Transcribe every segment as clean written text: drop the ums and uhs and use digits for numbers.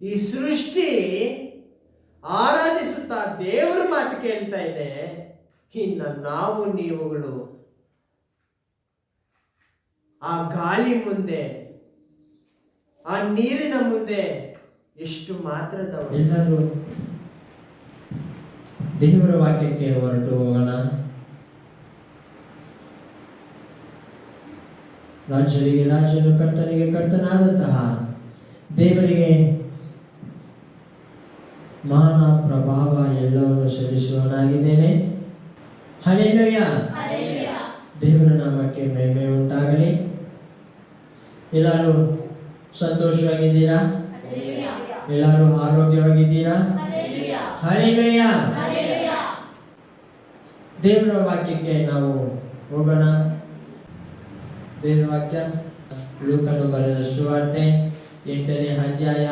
ಈ ಸೃಷ್ಟಿ ಆರಾಧಿಸುತ್ತಾ ದೇವರ ಮಾತು ಕೇಳ್ತಾ ಇದೆ. ಇನ್ನು ನಾವು ನೀವುಗಳು ಆ ಗಾಳಿ ಮುಂದೆ, ಆ ನೀರಿನ ಮುಂದೆ ಎಷ್ಟು ಮಾತ್ರದವರು. ಎಲ್ಲರೂ ದೇವರ ವಾಕ್ಯಕ್ಕೆ ಹೊರಟು ಹೋಗೋಣ. ರಾಜರಿಗೆ ರಾಜನು, ಕರ್ತನಿಗೆ ಕರ್ತನಾದಂತಹ ದೇವರಿಗೆ ಮಾನ ಪ್ರಭಾವ ಎಲ್ಲವನ್ನು ಸಲ್ಲಿಸುವನಾಗಿದ್ದೇನೆ. ಹಲ್ಲೆಲೂಯ. ದೇವರ ನಾಮಕ್ಕೆ ಮಹಿಮೆ ಉಂಟಾಗಲಿ. ಎಲ್ಲರೂ ಸಂತೋಷವಾಗಿದ್ದೀರಾ? ಎಲ್ಲರೂ ಆರೋಗ್ಯವಾಗಿದ್ದೀರಾ? ಹಲ್ಲೆಲೂಯ. ದೇವರ ವಾಕ್ಯಕ್ಕೆ ನಾವು ಹೋಗೋಣ. ದೇವರ ವಾಕ್ಯ ಲೂಕನು ಬರೆದ ಸುವಾರ್ತೆ 8ನೇ ಅಧ್ಯಾಯ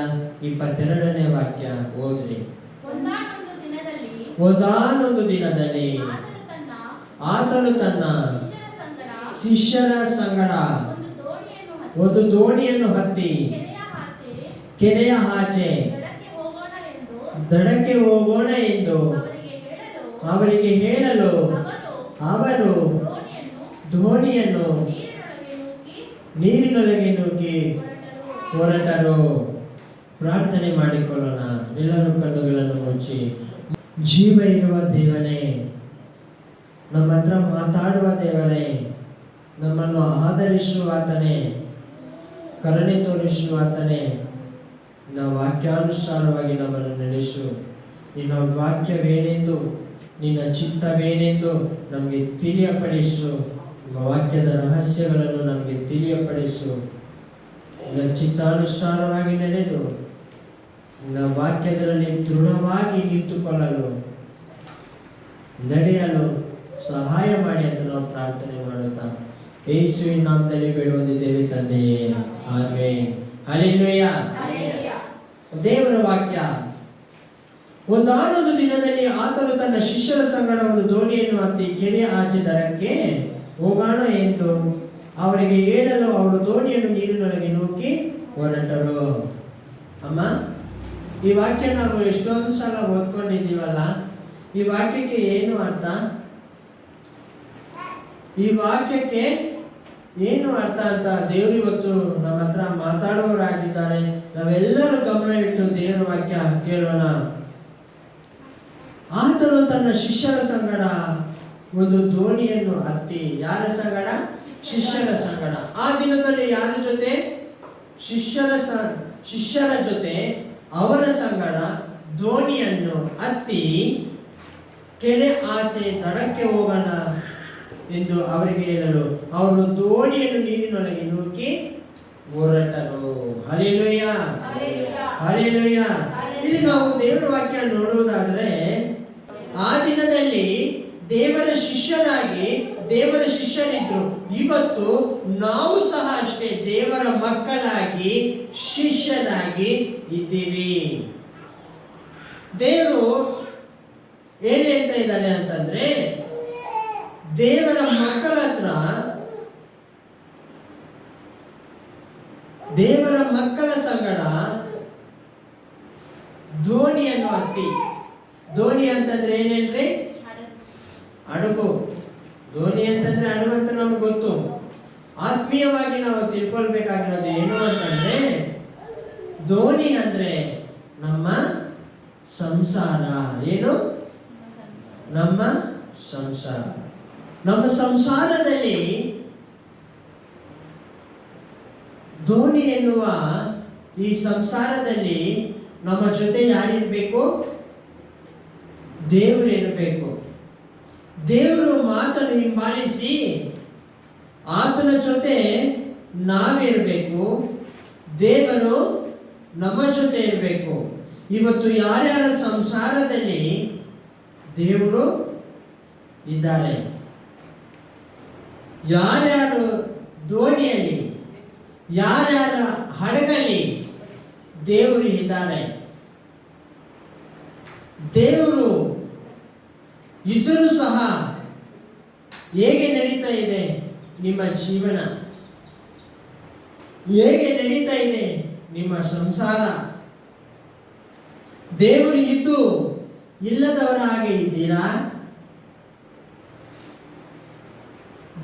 22ನೇ ವಾಕ್ಯ ಓದ್ರಿ. ಒಂದಾನೊಂದು ದಿನದಲ್ಲಿ ಆತನು ತನ್ನ ಶಿಷ್ಯರ ಸಂಗಡ ಒಂದು ದೋಣಿಯನ್ನು ಹತ್ತಿ ಕೆರೆಯ ಆಚೆ ದಡಕ್ಕೆ ಹೋಗೋಣ ಎಂದು ಅವರಿಗೆ ಹೇಳಲು ಅವರು ದೋಣಿಯನ್ನು ನೀರಿನೊಳಗೆ ನುಗ್ಗಿ ಹೊರಟರು. ಪ್ರಾರ್ಥನೆ ಮಾಡಿಕೊಳ್ಳೋಣ. ಎಲ್ಲರೂ ಕಣ್ಣುಗಳನ್ನು ಮುಚ್ಚಿ. ಜೀವ ಇರುವ ದೇವನೇ, ನಮ್ಮ ಹತ್ರ ಮಾತಾಡುವ ದೇವರೇ, ನಮ್ಮನ್ನು ಆಧರಿಸುವ ಆತನೇ, ಕರುಣೆ ತೋರಿಸುವ ಆತನೇ, ನಿನ್ನ ವಾಕ್ಯಾನುಸಾರವಾಗಿ ನಮ್ಮನ್ನು ನಡೆಸು. ನಿನ್ನ ವಾಕ್ಯವೇನೆಂದು, ನಿನ್ನ ಚಿತ್ತವೇನೆಂದು ನಮಗೆ ತಿಳಿಯಪಡಿಸು. ನಿಮ್ಮ ವಾಕ್ಯದ ರಹಸ್ಯಗಳನ್ನು ನಮಗೆ ತಿಳಿಯಪಡಿಸು. ನಿನ್ನ ಚಿತ್ತಾನುಸಾರವಾಗಿ ನಡೆದು ನಿನ್ನ ವಾಕ್ಯದಲ್ಲಿ ದೃಢವಾಗಿ ನಿಂತುಕೊಳ್ಳಲು, ನಡೆಯಲು ಸಹಾಯ ಮಾಡಿ ಅಂತ ನಾವು ಪ್ರಾರ್ಥನೆ ಮಾಡುತ್ತಾ ಯೇಸುವಿನ ನಾಮದಲ್ಲಿ ಬೇಡುವಂತಿದ್ದೇವೆ ತಂದೆಯೇ, ಆಮೆನ್. ಹಲ್ಲೆಲೂಯ. ದೇವರ ವಾಕ್ಯ, ಒಂದಾನೊಂದು ದಿನದಲ್ಲಿ ಆತನು ತನ್ನ ಶಿಷ್ಯರ ಸಂಗಡ ಒಂದು ದೋಣಿಯನ್ನು ಹತ್ತಿ ಕೆರೆಯ ಆಚೆ ದಡಕ್ಕೆ ಹೋಗೋಣ ಎಂದು ಅವರಿಗೆ ಹೇಳಲು ಅವರು ದೋಣಿಯನ್ನು ನೀರಿನೊಳಗೆ ನೂಕಿ ಹೊರಟರು. ಅಮ್ಮ, ಈ ವಾಕ್ಯ ನಾವು ಎಷ್ಟೊಂದು ಸಲ ಓದ್ಕೊಂಡಿದ್ದೀವಲ್ಲ, ಈ ವಾಕ್ಯಕ್ಕೆ ಏನು ಅರ್ಥ? ಈ ವಾಕ್ಯಕ್ಕೆ ಏನು ಅರ್ಥ ಅಂತ ದೇವರು ಇವತ್ತು ನಮ್ಮ ಹತ್ರ ಮಾತಾಡುವವರಾಗಿದ್ದಾರೆ. ನಾವೆಲ್ಲರೂ ಗಮನ ಇಟ್ಟು ದೇವರ ವಾಕ್ಯ ಕೇಳೋಣ. ಆತನು ತನ್ನ ಶಿಷ್ಯರ ಸಂಗಡ ಒಂದು ದೋಣಿಯನ್ನು ಹತ್ತಿ, ಯಾರ ಸಂಗಡ? ಶಿಷ್ಯರ ಸಂಗಡ. ಆ ದಿನದಲ್ಲಿ ಯಾರ ಜೊತೆ? ಶಿಷ್ಯರ ಜೊತೆ ಅವರ ಸಂಗಡ ದೋಣಿಯನ್ನು ಹತ್ತಿ ಕೆರೆ ಆಚೆ ದಡಕ್ಕೆ ಹೋಗೋಣ ಎಂದು ಅವರಿಗೆ ಹೇಳಲು ಅವರು ದೋಣಿಯನ್ನು ನೀರಿನೊಳಗೆ ನೂಕಿ ಹೊರಟರು. ಹಲ್ಲೆಲೂಯ. ಹಲ್ಲೆಲೂಯ. ಇಲ್ಲಿ ನಾವು ದೇವರ ವಾಕ್ಯ ನೋಡುವುದಾದ್ರೆ, ಆ ದಿನದಲ್ಲಿ ದೇವರ ಶಿಷ್ಯರಾಗಿ ದೇವರ ಶಿಷ್ಯರಿದ್ರು. ಇವತ್ತು ನಾವು ಸಹ ಅಷ್ಟೇ ದೇವರ ಮಕ್ಕಳಾಗಿ ಶಿಷ್ಯರಾಗಿ ಇದ್ದೀವಿ. ದೇವರು ಏನ್ ಹೇಳ್ತಾ ಇದ್ದಾರೆ ಅಂತಂದ್ರೆ, ದೇವರ ಮಕ್ಕಳ ಹತ್ರ, ದೇವರ ಮಕ್ಕಳ ಸಂಗಡ ದೋಣಿಯನ್ನು ಹತ್ತಿ. ದೋಣಿ ಅಂತಂದ್ರೆ ಏನೇನ್ರಿ? ಹಡಗು. ದೋಣಿ ಅಂತಂದ್ರೆ ಹಡಗು ಅಂತ ನಮ್ಗೆ ಗೊತ್ತು. ಆತ್ಮೀಯವಾಗಿ ನಾವು ತಿಳ್ಕೊಳ್ಬೇಕಾಗಿರೋದು ಏನು ಅಂತಂದ್ರೆ, ದೋಣಿ ಅಂದ್ರೆ ನಮ್ಮ ಸಂಸಾರ. ಏನು? ನಮ್ಮ ಸಂಸಾರ. ನಮ್ಮ ಸಂಸಾರದಲ್ಲಿ ದೋಣಿ ಎನ್ನುವ ಈ ಸಂಸಾರದಲ್ಲಿ ನಮ್ಮ ಜೊತೆ ಯಾರಿರ್ಬೇಕು? ದೇವರು ಇರಬೇಕು. ದೇವರು ಮಾತನ್ನು ಹಿಂಬಾಲಿಸಿ ಆತನ ಜೊತೆ ನಾವಿರಬೇಕು. ದೇವರು ನಮ್ಮ ಜೊತೆ ಇರಬೇಕು. ಇವತ್ತು ಯಾರ್ಯಾರ ಸಂಸಾರದಲ್ಲಿ ದೇವರು ಇದ್ದಾರೆ, ಯಾರ್ಯಾರು ದೋಣಿಯಲ್ಲಿ, ಯಾರ್ಯಾರ ಹಡಗಲ್ಲಿ ದೇವರು ಇದ್ದಾರೆ, ದೇವರು ಇದ್ದರೂ ಸಹ ಹೇಗೆ ನಡೀತಾ ಇದೆ ನಿಮ್ಮ ಜೀವನ? ಹೇಗೆ ನಡೀತಾ ಇದೆ ನಿಮ್ಮ ಸಂಸಾರ? ದೇವರು ಇದ್ದು ಇಲ್ಲದವರ ಹಾಗೆ ಇದ್ದೀರಾ?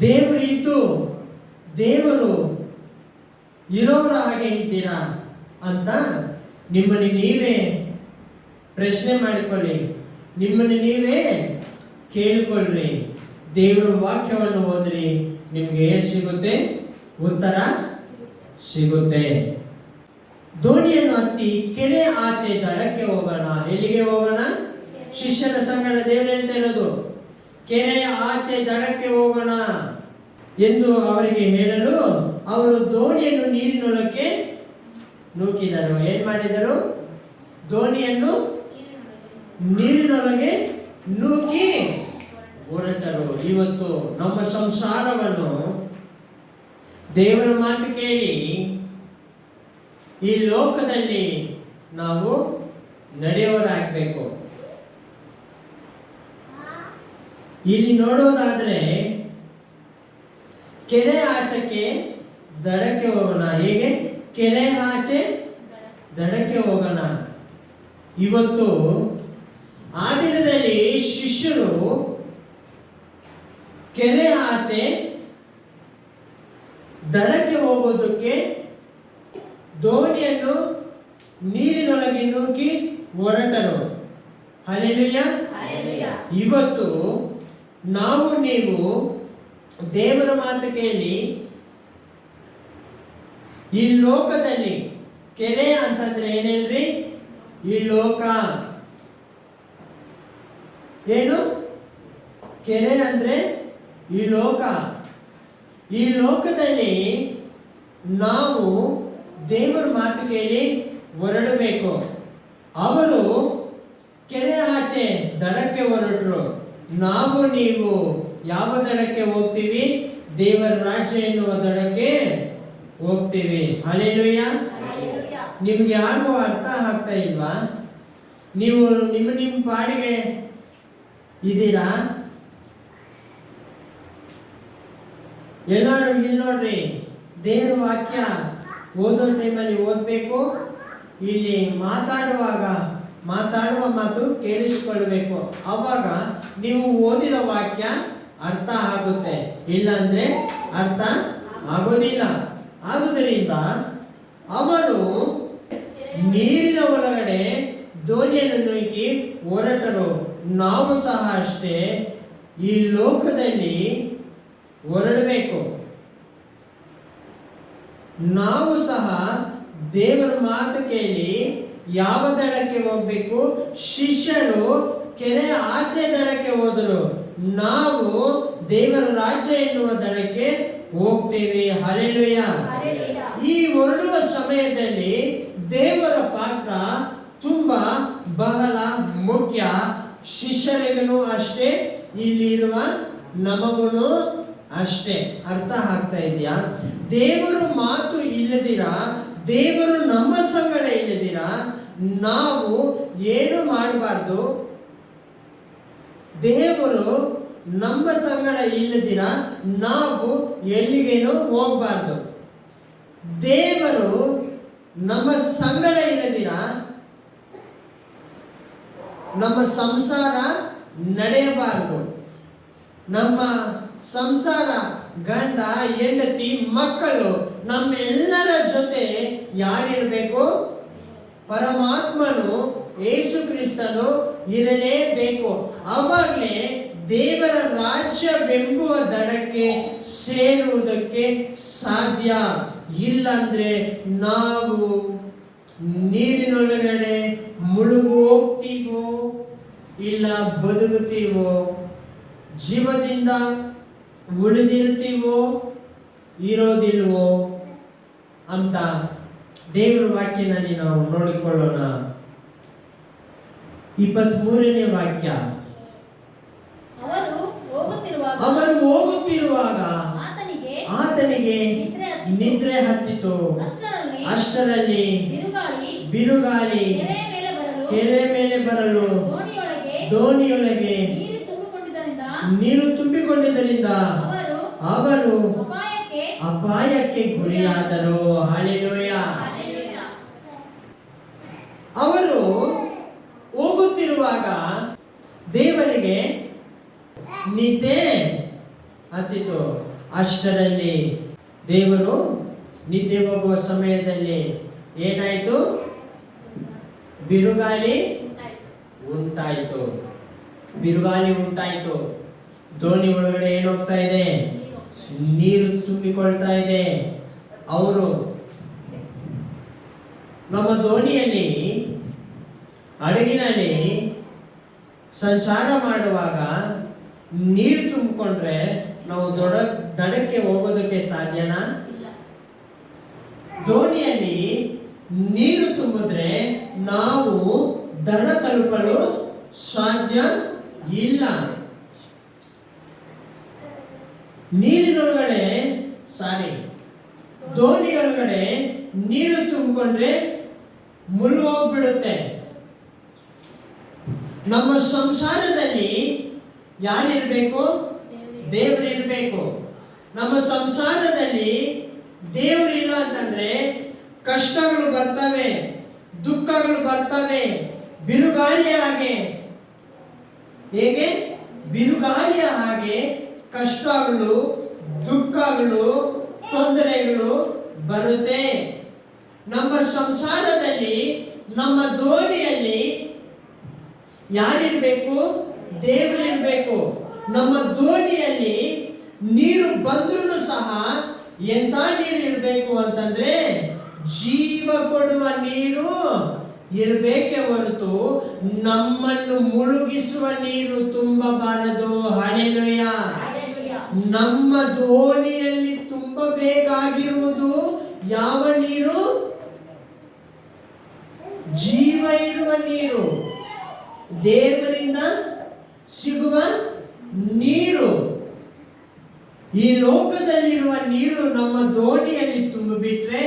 ದೇವರು ಇದ್ದು ದೇವರು ಇರೋರ ಹಾಗೆ ಇದ್ದೀರಾ ಅಂತ ನಿಮ್ಮನ್ನು ನೀವೇ ಪ್ರಶ್ನೆ ಮಾಡಿಕೊಳ್ಳಿ, ನಿಮ್ಮನ್ನು ನೀವೇ ಕೇಳಿಕೊಳ್ಳ್ರಿ. ದೇವರ ವಾಕ್ಯವನ್ನು ಓದ್ರಿ, ನಿಮ್ಗೆ ಏನು ಸಿಗುತ್ತೆ? ಉತ್ತರ ಸಿಗುತ್ತೆ. ದೋಣಿಯನ್ನು ಹತ್ತಿ ಕೆರೆ ಆಚೆ ದಡಕ್ಕೆ ಹೋಗೋಣ. ಎಲ್ಲಿಗೆ ಹೋಗೋಣ? ಶಿಷ್ಯರ ಸಂಗಡ ದೇವರು ಹೇಳ್ತಾ ಇರೋದು ಕೆರೆಯ ಆಚೆ ದಡಕ್ಕೆ ಹೋಗೋಣ ಎಂದು ಅವರಿಗೆ ಹೇಳಲು ಅವರು ದೋಣಿಯನ್ನು ನೀರಿನೊಳಕ್ಕೆ ನೂಕಿದರು. ಏನ್ ಮಾಡಿದರು? ದೋಣಿಯನ್ನು ನೀರಿನೊಳಗೆ ನೂಕಿ ಹೊರಟರು. ಇವತ್ತು ನಮ್ಮ ಸಂಸಾರವನ್ನು ದೇವರ ಮಾತು ಕೇಳಿ ಈ ಲೋಕದಲ್ಲಿ ನಾವು ನಡೆಯುವರಾಗಬೇಕು. ಇಲ್ಲಿ ನೋಡೋದಾದ್ರೆ ಕೆರೆ ಆಚೆಗೆ ದಡಕ್ಕೆ ಹೋಗೋಣ. ಹೇಗೆ? ಕೆರೆ ಆಚೆ ದಡಕ್ಕೆ ಹೋಗೋಣ. ಇವತ್ತು ಆ ದಿನದಲ್ಲಿ ಶಿಷ್ಯರು ಕೆರೆ ಆಚೆ ದಡಕ್ಕೆ ಹೋಗೋದಕ್ಕೆ ದೋಣಿಯನ್ನು ನೀರಿನೊಳಗೆ ನೂಕಿ ಹೊರಟರು. ಹಲ್ಲೆಲೂಯಾ. ಇವತ್ತು ನಾವು ನೀವು ದೇವರ ಮಾತು ಕೇಳಿ ಈ ಲೋಕದಲ್ಲಿ, ಕೆರೆ ಅಂತಂದ್ರೆ ಏನೇನ್ರಿ? ಈ ಲೋಕ. ಏನು ಕೆರೆ ಅಂದ್ರೆ? ಈ ಲೋಕ. ಈ ಲೋಕದಲ್ಲಿ ನಾವು ದೇವರ ಮಾತು ಕೇಳಿ ಹೊರಡಬೇಕು. ಅವರು ಕೆರೆ ಆಚೆ ದಡಕ್ಕೆ ಹೊರಟರು. ನಾವು ನೀವು ಯಾವ ದಡಕ್ಕೆ ಹೋಗ್ತೀವಿ? ದೇವರ ರಾಜ್ಯ ಎನ್ನುವ ದಡಕ್ಕೆ ಹೋಗ್ತೀವಿ. ಹಲ್ಲೆಲೂಯಾ. ನಿಮ್ಗೆ ಯಾರಿಗೂ ಅರ್ಥ ಆಗ್ತಾ ಇಲ್ವಾ? ನೀವು ನಿಮ್ಮ ಪಾಡಿಗೆ ಇದ್ದೀರಾ? ಎಲ್ಲರೂ ಇಲ್ಲಿ ನೋಡ್ರಿ, ದೇವರ ವಾಕ್ಯ ಓದೋ ಟೈಮಲ್ಲಿ ಓದಬೇಕು. ಇಲ್ಲಿ ಮಾತಾಡುವ ಮಾತು ಕೇಳಿಸಿಕೊಳ್ಬೇಕು. ಅವಾಗ ನೀವು ಓದಿದ ವಾಕ್ಯ ಅರ್ಥ ಆಗುತ್ತೆ, ಇಲ್ಲಾಂದ್ರೆ ಅರ್ಥ ಆಗೋದಿಲ್ಲ. ಆದುದರಿಂದ ಅವರು ನೀರಿನ ಒಳಗಡೆ ದೋಣಿಯನ್ನು ನೂಕಿ ಹೊರಟರು. ನಾವು ಸಹ ಅಷ್ಟೇ ಈ ಲೋಕದಲ್ಲಿ ಹೊರಡಬೇಕು. ನಾವು ಸಹ ದೇವರ ಮಾತು ಕೇಳಿ ಯಾವ ದಡಕ್ಕೆ ಹೋಗ್ಬೇಕು? ಶಿಷ್ಯರು ಕೆರೆ ಆಚೆ ದಡಕ್ಕೆ ಹೋದರು. ನಾವು ದೇವರ ರಾಜ್ಯ ಎನ್ನುವ ದಡಕ್ಕೆ ಹೋಗ್ತೇವೆ. ಹಲ್ಲೆಲೂಯಾ. ಈ ಹೊರಡುವ ಸಮಯದಲ್ಲಿ ದೇವರ ಪಾತ್ರ ತುಂಬಾ ಬಹಳ ಮುಖ್ಯ. ಶಿಷ್ಯರಿಗೂ ಅಷ್ಟೇ, ಇಲ್ಲಿರುವ ನಮಗೂ ಅಷ್ಟೇ. ಅರ್ಥ ಆಗ್ತಾ ಇದೆಯಾ? ದೇವರು ಮಾತು ಇಲ್ಲದಿರ, ದೇವರು ನಮ್ಮ ಸಂಗಡ ಇಲ್ಲದಿರ ನಾವು ಏನು ಮಾಡಬಾರ್ದು. ದೇವರು ನಮ್ಮ ಸಂಗಡ ಇಲ್ಲದಿರ ನಾವು ಎಲ್ಲಿಗೇನೋ ಹೋಗ್ಬಾರ್ದು. ದೇವರು ನಮ್ಮ ಸಂಗಡ ಇಲ್ಲದಿರ ನಮ್ಮ ಸಂಸಾರ ನಡೆಯಬಾರದು. ನಮ್ಮ ಸಂಸಾರ, ಗಂಡ ಹೆಂಡತಿ ಮಕ್ಕಳು, ನಮ್ಮೆಲ್ಲರ ಜೊತೆ ಯಾರಿರಬೇಕು? ಪರಮಾತ್ಮನು ಯೇಸು ಕ್ರಿಸ್ತನು ಇರಲೇಬೇಕು. ಅವಾಗಲೇ ದೇವರ ರಾಜ್ಯವೆಂಬುವ ದಡಕ್ಕೆ ಸೇರುವುದಕ್ಕೆ ಸಾಧ್ಯ. ಇಲ್ಲಂದ್ರೆ ನಾವು ನೀರಿನೊಳಗಡೆ ಮುಳುಗು ಹೋಗ್ತೀವೋ ಇಲ್ಲ ಬದುಕುತ್ತೀವೋ, ಜೀವದಿಂದ ಉಳಿದಿರ್ತೀವೋ ಇರೋದಿಲ್ವೋ ಅಂತ ದೇವರ ವಾಕ್ಯನಲ್ಲಿ ನಾವು ನೋಡಿಕೊಳ್ಳೋಣ. 23ನೇ ವಾಕ್ಯ. ಅವರು ಹೋಗುತ್ತಿರುವಾಗ ಆತನಿಗೆ ನಿದ್ರೆ ಹತ್ತಿತು. ಅಷ್ಟರಲ್ಲಿ ಬಿರುಗಾಳಿ ಕೆರೆ ಮೇಲೆ ಬರಲು ದೋಣಿಯೊಳಗೆ ನೀರು ತುಂಬಿಕೊಂಡಿದ್ದರಿಂದ ಅವರು ಅಪಾಯಕ್ಕೆ ಗುರಿಯಾದರು. ಹಲ್ಲೆಲೂಯಾ. ಅವರು ನಿದ್ದೆ ಹತ್ತಿತು. ಅಷ್ಟರಲ್ಲಿ ದೇವರು ನಿದ್ದೆ ಹೋಗುವ ಸಮಯದಲ್ಲಿ ಏನಾಯ್ತು? ಬಿರುಗಾಳಿ ಉಂಟಾಯಿತು. ಬಿರುಗಾಳಿ ಉಂಟಾಯಿತು. ದೋಣಿ ಒಳಗಡೆ ಏನು ಹೋಗ್ತಾ ಇದೆ? ನೀರು ತುಂಬಿಕೊಳ್ತಾ ಇದೆ. ಅವರು ನಮ್ಮ ದೋಣಿಯಲ್ಲಿ ಹಡಗಿನಲ್ಲಿ ಸಂಚಾರ ಮಾಡುವಾಗ ನೀರು ತುಂಬಿಕೊಂಡ್ರೆ ನಾವು ದಡಕ್ಕೆ ಹೋಗೋದಕ್ಕೆ ಸಾಧ್ಯನಾ? ದೋಣಿಯಲ್ಲಿ ನೀರು ತುಂಬಿದ್ರೆ ನಾವು ದಡ ತಲುಪಲು ಸಾಧ್ಯ ಇಲ್ಲ. ನೀರಿನೊಳಗಡೆ ದೋಣಿಯೊಳಗಡೆ ನೀರು ತುಂಬಿಕೊಂಡ್ರೆ ಮುಳುಗೋಗ್ಬಿಡುತ್ತೆ. ನಮ್ಮ ಸಂಸಾರದಲ್ಲಿ ಯಾರಿರ್ಬೇಕು? ದೇವರಿರ್ಬೇಕು. ನಮ್ಮ ಸಂಸಾರದಲ್ಲಿ ದೇವರಿಲ್ಲ ಅಂತಂದ್ರೆ ಕಷ್ಟಗಳು ಬರ್ತವೆ, ದುಃಖಗಳು ಬರ್ತವೆ. ಬಿರುಗಾಳಿಯ ಹಾಗೆ, ಹೇಗೆ ಬಿರುಗಾಳಿಯ ಹಾಗೆ ಕಷ್ಟಗಳು, ದುಃಖಗಳು, ತೊಂದರೆಗಳು ಬರುತ್ತೆ. ನಮ್ಮ ಸಂಸಾರದಲ್ಲಿ, ನಮ್ಮ ದೋಣಿಯಲ್ಲಿ ಯಾರಿರ್ಬೇಕು? ದೇವರಿರ್ಬೇಕು. ನಮ್ಮ ದೋಣಿಯಲ್ಲಿ ನೀರು ಬಂದ್ರೂ ಸಹ ಎಂತ ನೀರು ಇರಬೇಕು ಅಂತಂದ್ರೆ ಜೀವ ಕೊಡುವ ನೀರು ಇರಬೇಕೇ ಹೊರತು ನಮ್ಮನ್ನು ಮುಳುಗಿಸುವ ನೀರು ತುಂಬಬಾರದು. ಹಲ್ಲೆಲೂಯ. ನಮ್ಮ ದೋಣಿಯಲ್ಲಿ ತುಂಬಬೇಕಾಗಿರುವುದು ಯಾವ ನೀರು? ಜೀವ ಇರುವ ನೀರು, ದೇವರಿಂದ ಸಿಗುವ ನೀರು. ಈ ಲೋಕದಲ್ಲಿರುವ ನೀರು ನಮ್ಮ ದೋಣಿಯಲ್ಲಿ ತುಂಬಿಬಿಟ್ರೆ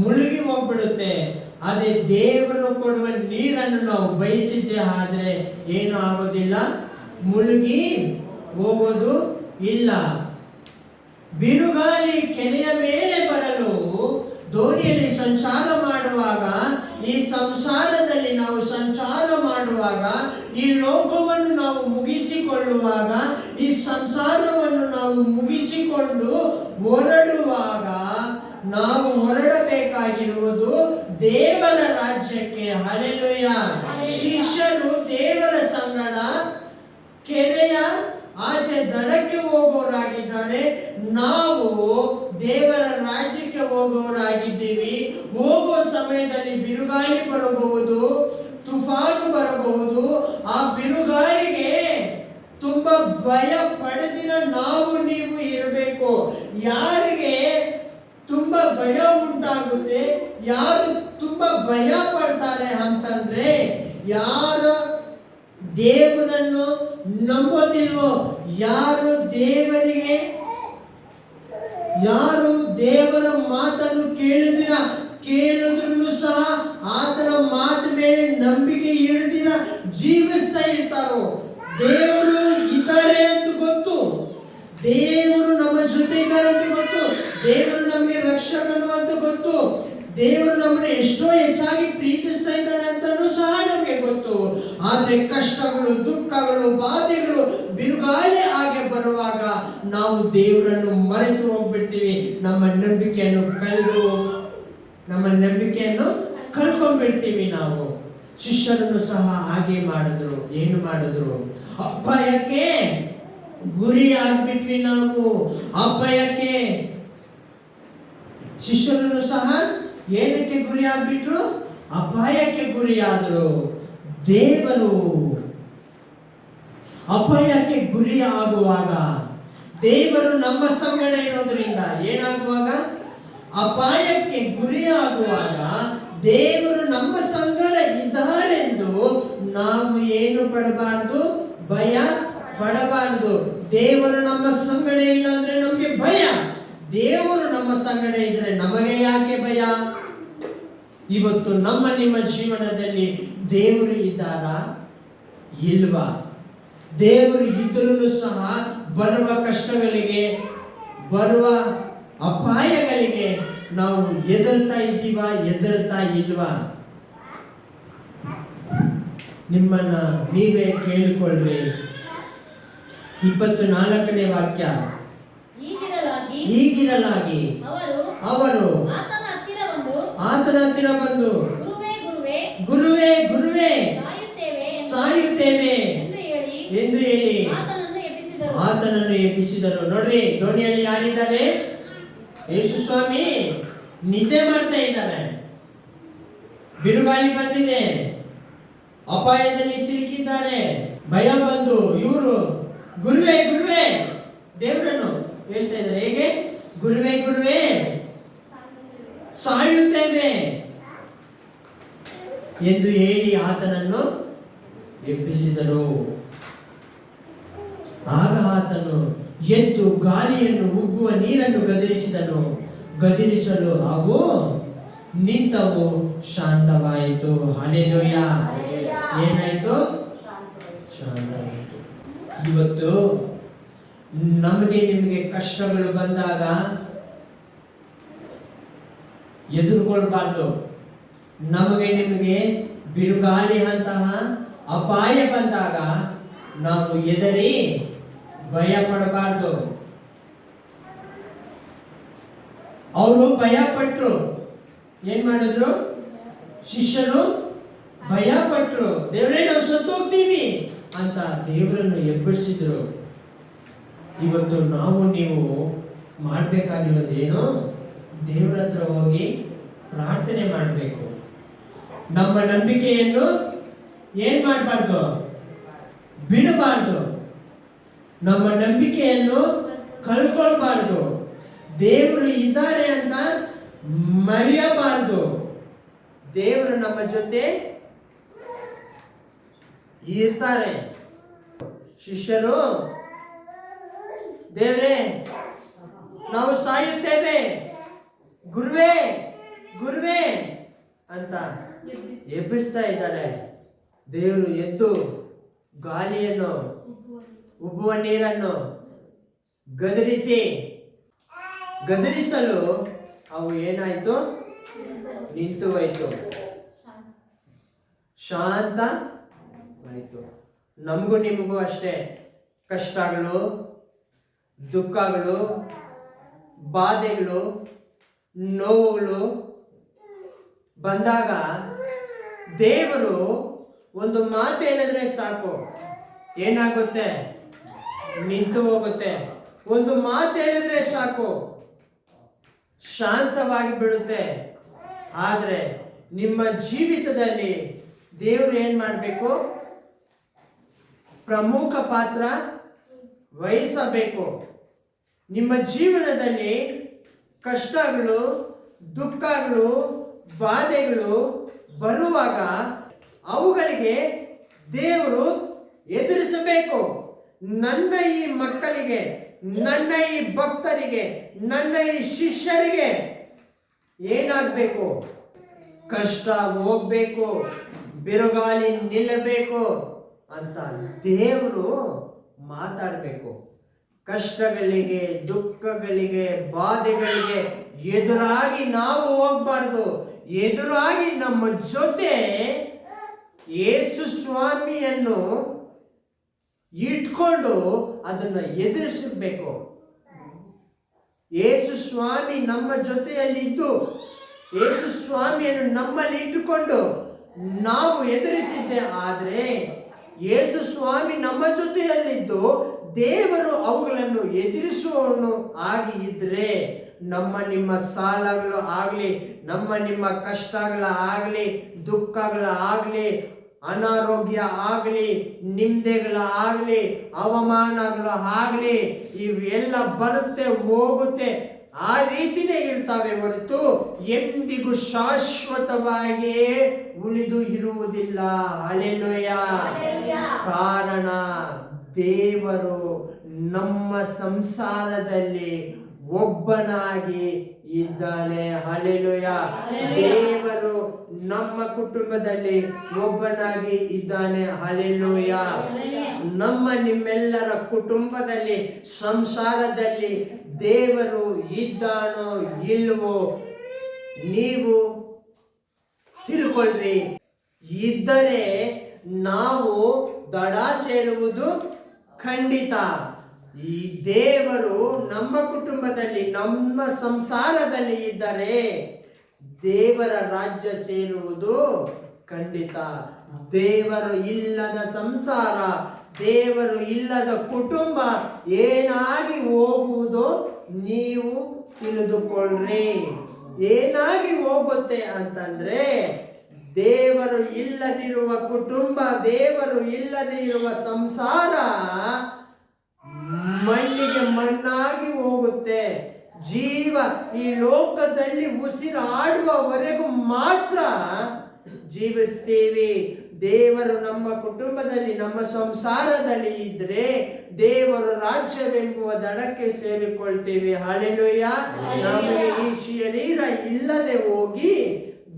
ಮುಳುಗಿ ಹೋಗ್ಬಿಡುತ್ತೆ. ಅದೇ ದೇವರು ಕೊಡುವ ನೀರನ್ನು ನಾವು ಬಯಸಿದ್ದೆ ಆದ್ರೆ ಏನು ಆಗೋದಿಲ್ಲ, ಮುಳುಗಿ ಹೋಗೋದು ಇಲ್ಲ. ಬಿರುಗಾಳಿ ಕೆರೆಯ ಮೇಲೆ ಬರಲು ದೋಣಿಯಲ್ಲಿ ಸಂಚಾರ ಮಾಡುವಾಗ, ಈ ಸಂಸಾರದಲ್ಲಿ ನಾವು ಸಂಚಾರ ಮಾಡುವಾಗ, ಈ ಲೋಕವನ್ನು ನಾವು ಮುಗಿಸಿಕೊಳ್ಳುವಾಗ, ಈ ಸಂಸಾರವನ್ನು ನಾವು ಮುಗಿಸಿಕೊಂಡು ಹೊರಡುವಾಗ ನಾವು ಹೊರಡಬೇಕಾಗಿರುವುದು ದೇವರ ರಾಜ್ಯಕ್ಕೆ. ಹಲ್ಲೆಲೂಯ. ಶಿಷ್ಯರು ದೇವರ ಸಂಗಡ ಕೆರೆಯ ಆಚೆ ದಡಕ್ಕೆ ಹೋಗೋರಾಗಿದ್ದಾರೆ. ನಾವು ದೇವರ ರಾಜ್ಯಕ್ಕೆ ಹೋಗೋರಾಗಿದ್ದೀವಿ. ಹೋಗುವ ಸಮಯದಲ್ಲಿ ಬಿರುಗಾಳಿ ಬರಬಹುದು, ತುಫಾನು ಬರಬಹುದು. ಆ ಬಿರುಗಾಳಿಗೆ ತುಂಬಾ ಭಯ ಪಡೆದಿನ ನಾವು ನೀವು ಇರಬೇಕು. ಯಾರಿಗೆ ತುಂಬಾ ಭಯ ಉಂಟಾಗುತ್ತೆ, ಯಾರು ತುಂಬಾ ಭಯ ಪಡ್ತಾರೆ ಅಂತಂದ್ರೆ ಯಾರು ದೇವರನ್ನು ನಂಬೋದಿಲ್ವೋ, ಯಾರು ದೇವರ ಮಾತನ್ನು ಕೇಳಿದ್ರು ಸಹ ಆತನ ಮಾತು ಮೇಲೆ ನಂಬಿಕೆ ಹಿಡಿದಿರ ಜೀವಿಸ್ತಾ ಇರ್ತಾರೋ, ದೇವರು ಇದ್ದಾರೆ ಅಂತ ಗೊತ್ತು, ದೇವರು ನಮ್ಮ ಜೊತೆ ಇದ್ದಾರೆ ಅಂತ ಗೊತ್ತು, ದೇವರು ನಮಗೆ ರಕ್ಷಕನು ಅಂತ ಗೊತ್ತು, ದೇವರು ನಮ್ಮನ್ನು ಎಷ್ಟೋ ಹೆಚ್ಚಾಗಿ ಪ್ರೀತಿಸ್ತಾ ಇದ್ದಾನೆ ಅಂತಲೂ ಸಹ ನಮಗೆ ಗೊತ್ತು. ಆದ್ರೆ ಕಷ್ಟಗಳು, ದುಃಖಗಳು, ಬಾಧೆಗಳು ಬಿರುಗಾಳಿ ಹಾಗೆ ಬರುವಾಗ ನಾವು ದೇವರನ್ನು ಮರೆತು ಹೋಗ್ಬಿಡ್ತೀವಿ. ನಮ್ಮ ನಂಬಿಕೆಯನ್ನು ಕಳ್ಕೊಂಡ್ಬಿಡ್ತೀವಿ ನಾವು. ಶಿಷ್ಯರನ್ನು ಸಹ ಹಾಗೆ ಮಾಡಿದ್ರು. ಏನು ಮಾಡಿದ್ರು? ಅಪಾಯಕ್ಕೆ ಗುರಿ ಆಗ್ಬಿಟ್ವಿ ನಾವು. ಅಪಾಯಕ್ಕೆ ಶಿಷ್ಯರನ್ನು ಸಹ ಏನಕ್ಕೆ ಗುರಿ ಆಗ್ಬಿಟ್ರು? ಅಪಾಯಕ್ಕೆ ಗುರಿಯಾದರು. ದೇವರು ಅಪಾಯಕ್ಕೆ ಗುರಿ ಆಗುವಾಗ, ದೇವರು ನಮ್ಮ ಸಂಗಡ ಇರೋದ್ರಿಂದ ಏನಾಗುವಾಗ, ಅಪಾಯಕ್ಕೆ ಗುರಿಯಾಗುವಾಗ ದೇವರು ನಮ್ಮ ಸಂಗಡ ಇದ್ದಾರೆಂದು ನಾವು ಏನು ಪಡಬಾರ್ದು? ಭಯ ಪಡಬಾರ್ದು. ದೇವರು ನಮ್ಮ ಸಂಗಡ ಇಲ್ಲ ಅಂದ್ರೆ ನಮಗೆ ಭಯ. ದೇವರು ನಮ್ಮ ಸಂಗಡ ಇದ್ರೆ ನಮಗೆ ಯಾಕೆ ಭಯ? ಇವತ್ತು ನಿಮ್ಮ ಜೀವನದಲ್ಲಿ ದೇವರು ಇದ್ದಾರಾ ಇಲ್ವಾ? ದೇವರು ಇದ್ರೂ ಸಹ ಬರುವ ಕಷ್ಟಗಳಿಗೆ, ಬರುವ ಅಪಾಯಗಳಿಗೆ ನಾವು ಹೆದರ್ತಾ ಇದ್ದೀವಾ, ಹೆದರ್ತಾ ಇಲ್ವಾ? ನಿಮ್ಮನ್ನ ನೀವೇ ಕೇಳಿಕೊಳ್ಳ್ರಿ. 24ನೇ ವಾಕ್ಯ. ಹೀಗಿರಲಾಗಿ ಅವರು ಆತನ ಹತ್ತಿರ ಬಂದು ಗುರುವೇ ಗುರುವೇ ಸಾಯುತ್ತೇವೆ ಎಂದು ಹೇಳಿ ಆತನನ್ನು ಎಬ್ಬಿಸಿದರು. ನೋಡ್ರಿ, ದೋಣಿಯಲ್ಲಿ ಯಾರಿದ್ದಾರೆ? ಯೇಸು ಸ್ವಾಮಿ ನಿದ್ದೆ ಮಾಡ್ತಾ ಇದ್ದಾರೆ. ಬಿರುಗಾಳಿ ಬಂದಿದೆ, ಅಪಾಯದಲ್ಲಿ ಸಿಲುಕಿದ್ದಾರೆ. ಭಯ ಬಂದು ಇವರು ಗುರುವೇ ಗುರುವೇ ದೇವರನ್ನು ಹೇಳ್ತಾ ಇದ್ದಾರೆ. ಹೇಗೆ? ಗುರುವೇ ಗುರುವೇ ಸಾಯುತ್ತೇವೆ ಎಂದು ಹೇಳಿ ಆತನನ್ನು ಎಬ್ಬಿಸಿದರು. ಆಗ ಆತನು ಎದ್ದು ಗಾಳಿಯನ್ನು ಉಬ್ಬುವ ನೀರನ್ನು ಗದರಿಸಿದನು. ಗದರಿಸಲು ಅವು ನಿಂತವು, ಶಾಂತವಾಯಿತು. ಹಲ್ಲೆಲೂಯ. ಏನಾಯ್ತು? ಶಾಂತವಾಯಿತು. ಇವತ್ತು ನಮಗೆ ನಿಮಗೆ ಕಷ್ಟಗಳು ಬಂದಾಗ ಎದುರುಕೊಳ್ಬಾರ್ದು. ನಮಗೆ ನಿಮಗೆ ಬಿರುಗಾಳಿ ಅಂತಹ ಅಪಾಯ ಬಂದಾಗ ನಾವು ಎದರಿ ಭಯ ಪಡಬಾರ್ದು. ಅವರು ಭಯ ಪಟ್ರು. ಏನ್ ಮಾಡಿದ್ರು? ಶಿಷ್ಯರು ಭಯ ಪಟ್ರು. ದೇವರೇ, ನಾವು ಸತ್ತು ಹೋಗ್ತೀವಿ ಅಂತ ದೇವರನ್ನು ಎಬ್ಬರಿಸಿದ್ರು. ಇವತ್ತು ನಾವು ನೀವು ಮಾಡಬೇಕಾಗಿರೋದೇನು? ದೇವರ ಹತ್ರ ಹೋಗಿ ಪ್ರಾರ್ಥನೆ ಮಾಡಬೇಕು. ನಮ್ಮ ನಂಬಿಕೆಯನ್ನು ಏನ್ ಮಾಡಬಾರ್ದು? ಬಿಡಬಾರ್ದು. ನಮ್ಮ ನಂಬಿಕೆಯನ್ನು ಕಳ್ಕೊಳ್ಬಾರ್ದು. ದೇವರು ಇದ್ದಾರೆ ಅಂತ ಮರೆಯಬಾರ್ದು. ದೇವರು ನಮ್ಮ ಜೊತೆ ಇರ್ತಾರೆ. ಶಿಷ್ಯರು, ದೇವರೇ, ನಾವು ಸಾಯುತ್ತೇವೆ, ಗುರುವೇ ಗುರುವೇ ಅಂತ ಎಬ್ಬಿಸ್ತಾ ಇದ್ದಾರೆ. ದೇವರು ಎದ್ದು ಗಾಳಿಯನ್ನು ಉಬ್ಬುವ ನೀರನ್ನು ಗದರಿಸಲು ಅವು ಏನಾಯ್ತು? ನಿಂತು ಹೋಯ್ತು, ಶಾಂತ ಆಯ್ತು. ನಮಗೂ ನಿಮಗೂ ಅಷ್ಟೇ ಕಷ್ಟಗಳು, ದುಃಖಗಳು, ಬಾಧೆಗಳು, ನೋವುಗಳು ಬಂದಾಗ ದೇವರು ಒಂದು ಮಾತು ಹೇಳಿದ್ರೆ ಸಾಕು, ಏನಾಗುತ್ತೆ? ನಿಂತು ಹೋಗುತ್ತೆ. ಒಂದು ಮಾತು ಹೇಳಿದ್ರೆ ಸಾಕು, ಶಾಂತವಾಗಿ ಬಿಡುತ್ತೆ. ಆದರೆ ನಿಮ್ಮ ಜೀವಿತದಲ್ಲಿ ದೇವರು ಏನ್ ಮಾಡಬೇಕು? ಪ್ರಮುಖ ಪಾತ್ರ ವಹಿಸಬೇಕು. ನಿಮ್ಮ ಜೀವನದಲ್ಲಿ ಕಷ್ಟಗಳು, ದುಃಖಗಳು, ಬಾಧೆಗಳು ಬರುವಾಗ ಅವುಗಳಿಗೆ ದೇವರು ಎದುರಿಸಬೇಕು. ನನ್ನ ಈ ಮಕ್ಕಳಿಗೆ, ನನ್ನ ಈ ಭಕ್ತರಿಗೆ, ನನ್ನ ಈ ಶಿಷ್ಯರಿಗೆ ಏನಾಗಬೇಕು? ಕಷ್ಟ ಹೋಗ್ಬೇಕು, ಬಿರುಗಾಳಿ ನಿಲ್ಲಬೇಕು ಅಂತ ದೇವರು ಮಾತಾಡಬೇಕು. ಕಷ್ಟಗಳಿಗೆ, ದುಃಖಗಳಿಗೆ, ಬಾಧೆಗಳಿಗೆ ಎದುರಾಗಿ ನಾವು ಹೋಗ್ಬಾರ್ದು. ಎದುರಾಗಿ ನಮ್ಮ ಜೊತೆ ಯೇಸು ಸ್ವಾಮಿಯನ್ನು ಇಟ್ಕೊಂಡು ಅದನ್ನ ಎದುರಿಸಬೇಕು. ಯೇಸು ಸ್ವಾಮಿ ನಮ್ಮ ಜೊತೆಯಲ್ಲಿದ್ದು ಯೇಸು ಸ್ವಾಮಿಯನ್ನು ನಮ್ಮಲ್ಲಿ ಇಟ್ಟುಕೊಂಡು ನಾವು ಎದುರಿಸಿದ್ದೆ. ಆದರೆ ಯೇಸು ಸ್ವಾಮಿ ನಮ್ಮ ಜೊತೆಯಲ್ಲಿದ್ದು ದೇವರು ಅವುಗಳನ್ನು ಎದುರಿಸುವವನು ಆಗಿ ಇದ್ರೆ ನಮ್ಮ ನಿಮ್ಮ ಸಾಲಗಳು ಆಗಲಿ, ನಮ್ಮ ನಿಮ್ಮ ಕಷ್ಟಗಳ ಆಗಲಿ, ದುಃಖಗಳ ಆಗಲಿ, ಅನಾರೋಗ್ಯ ಆಗಲಿ, ನಿಂದೆಗಳ ಆಗಲಿ, ಅವಮಾನಗಳು ಆಗಲಿ, ಇವೆಲ್ಲ ಬರುತ್ತೆ ಹೋಗುತ್ತೆ, ಆ ರೀತಿನೇ ಇರ್ತಾವೆ ಹೊರತು ಎಂದಿಗೂ ಶಾಶ್ವತವಾಗಿಯೇ ಉಳಿದು ಇರುವುದಿಲ್ಲ. ಹಲ್ಲೆಲೂಯ. ಕಾರಣ ದೇವರು ನಮ್ಮ ಸಂಸಾರದಲ್ಲಿ ಒಬ್ಬನಾಗಿ ಇದ್ದಾನೆ. ಹಲ್ಲೆಲೂಯ. ದೇವರು ನಮ್ಮ ಕುಟುಂಬದಲ್ಲಿ ಒಬ್ಬನಾಗಿ ಇದ್ದಾನೆ. ಹಲ್ಲೆಲೂಯ. ನಮ್ಮ ನಿಮ್ಮೆಲ್ಲರ ಕುಟುಂಬದಲ್ಲಿ, ಸಂಸಾರದಲ್ಲಿ ದೇವರು ಇದ್ದಾನೋ ಇಲ್ವೋ ನೀವು ತಿಳ್ಕೊಳ್ರಿ. ಇದ್ದರೆ ನಾವು ದಡ ಸೇರುವುದು ಖಂಡಿತ ಈ ದೇವರು ನಮ್ಮ ಕುಟುಂಬದಲ್ಲಿ, ನಮ್ಮ ಸಂಸಾರದಲ್ಲಿ ಇದ್ದರೆ ದೇವರ ರಾಜ್ಯ ಸೇರುವುದು ಖಂಡಿತ. ದೇವರು ಇಲ್ಲದ ಸಂಸಾರ, ದೇವರು ಇಲ್ಲದ ಕುಟುಂಬ ಏನಾಗಿ ಹೋಗುವುದೋ ನೀವು ತಿಳಿದುಕೊಳ್ಳ್ರಿ. ಏನಾಗಿ ಹೋಗುತ್ತೆ ಅಂತಂದ್ರೆ, ದೇವರು ಇಲ್ಲದಿರುವ ಕುಟುಂಬ, ದೇವರು ಇಲ್ಲದೆ ಇರುವ ಸಂಸಾರ ಮಣ್ಣಿಗೆ ಮಣ್ಣಾಗಿ ಹೋಗುತ್ತೆ. ಜೀವ ಈ ಲೋಕದಲ್ಲಿ ಉಸಿರಾಡುವವರೆಗೂ ಮಾತ್ರ ಜೀವಿಸ್ತೀವಿ. ದೇವರು ನಮ್ಮ ಕುಟುಂಬದಲ್ಲಿ, ನಮ್ಮ ಸಂಸಾರದಲ್ಲಿ ಇದ್ರೆ ದೇವರ ರಾಜ್ಯವೆಂಬುವ ದಡಕ್ಕೆ ಸೇರಿಕೊಳ್ತೀವಿ. ಹಲ್ಲೆಲೂಯ. ನಮಗೆ ಈ ಶರೀರ ಇಲ್ಲದೆ ಹೋಗಿ